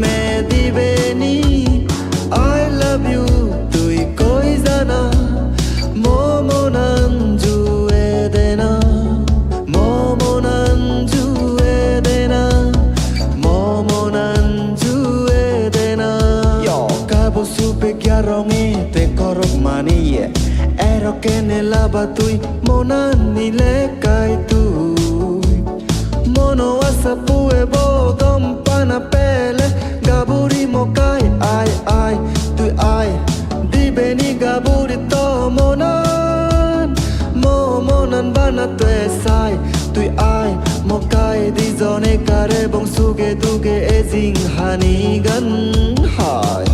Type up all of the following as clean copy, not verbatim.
মে দিবে নি I love you তুই কই জানা মোমনাঞ্জু এদেনা মোমনাঞ্জু এদেনা মোমনাঞ্জু এদেনা Cabo supe chiarone te korok manie Ero che nella batui monan nile kai tu Mono asapu e bodom pana pele Gaburi mokai ai tu ai Di beni gaburi to monan Monan bana tu esai tu ai Mokai di zone kare bong suge duge e zing hani gan hai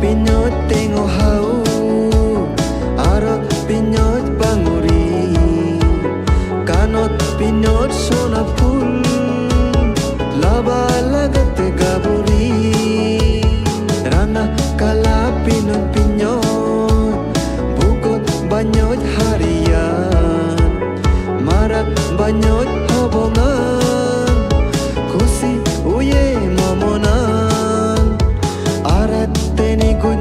Pinyot tengo hau Arot pinyot banguri Kanot pinyot sona pul Laba lagat gaburi Rana kala pinot pinyot Bukot banyot harian Marat banyot habongan Kusi uye mamonan Arat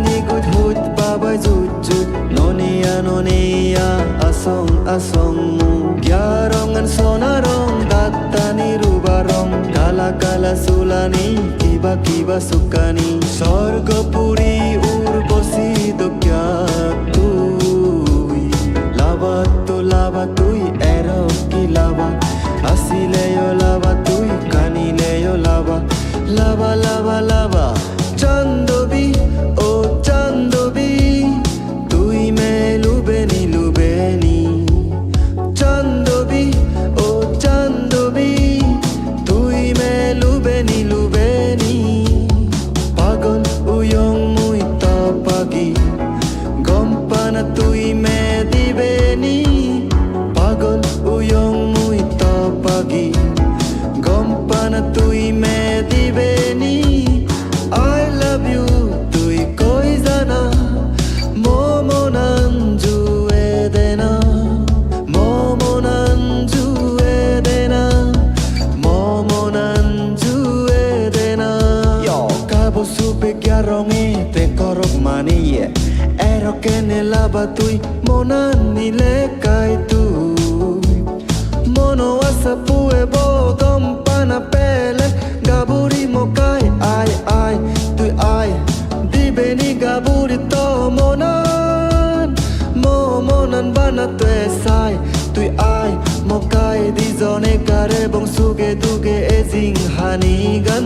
Nikud hut baba jut nonia asong Gyarongan sonarong dattani rubarong Kala sulani kiba sukani Sorgopuri urbosi dokya tui Lava tui erok ki lava Asileyo lava tui kanileyo lava Lava Chandobi Chandobi তুই মে লুবেনি Chandobi Chandobi তুই মে লুবেনি পাগল উয়ং মুই তপাগি গম্পানা তুই মে দিবেনি পাগল উয়ং মুই তপাগি গম্পানা তুই মে দিবেনি I love you তুই কই জানা মোমনাঞ্জু এদেনা মোমনাঞ্জু এদেনা মোমনাঞ্জু এদেনা Cabo supe chiarone te korok manie Ero che nella batui monan nile kai tu Mono asapu e bodom pana pele Gaburi mokai ai tu ai Di beni gaburi to monan bana tu esai tu ai Mokai di zone kare bong suge duge e zing hani gan